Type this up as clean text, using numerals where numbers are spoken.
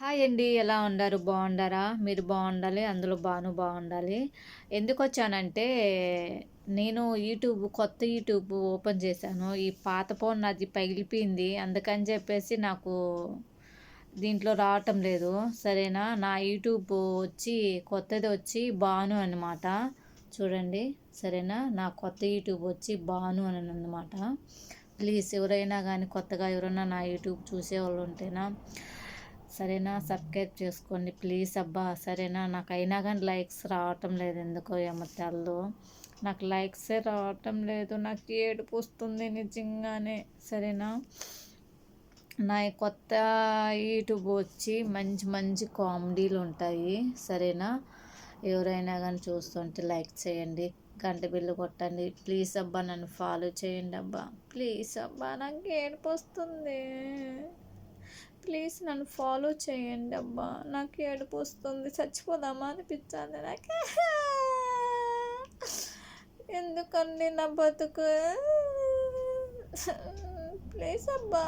Hi అండి. ఎలా ఉండారు? బాగుండారా? మీరు బాగుండాలి. అందులో బాగుండాలి. ఎందుకొచ్చానంటే, నేను కొత్త యూట్యూబ్ ఓపెన్ చేశాను. ఈ పాత ఫోన్ నాది పగిలిపోయింది. అందుకని చెప్పేసి నాకు దీంట్లో రావటం లేదు. సరేనా? నా యూట్యూబ్ కొత్తది వచ్చి బాను అనమాట. చూడండి. సరేనా? నా కొత్త యూట్యూబ్ వచ్చి బాను అని అనమాట. ప్లీజ్ ఎవరైనా కానీ కొత్తగా ఎవరైనా నా యూట్యూబ్ చూసేవాళ్ళు ఉంటేనా, సరేనా, సబ్స్క్రైబ్ చేసుకోండి ప్లీజ్ అబ్బా. సరేనా? నాకు అయినా కానీ లైక్స్ రావటం లేదు, ఎందుకో ఏమో తెల్దు. నాకు లైక్సే రావటం లేదు. నాకు ఏడుపు వస్తుంది నిజంగానే. సరేనా? నా కొత్త యూట్యూబ్ వచ్చి మంచి మంచి కామెడీలు ఉంటాయి. సరేనా? ఎవరైనా కానీ చూస్తుంటే లైక్ చేయండి, గంట బిల్లు కొట్టండి ప్లీజ్ అబ్బా. నన్ను ఫాలో చేయండి అబ్బా ప్లీజ్ అబ్బా. నాకు ఏడుపు వస్తుంది. ప్లీజ్ నన్ను ఫాలో చేయండి అబ్బా. నాకు ఏడుపు వస్తుంది. చచ్చిపోదామా అనిపించాలి నాకు. ఎందుకండి నా బతుకు. ప్లీజ్ అబ్బా.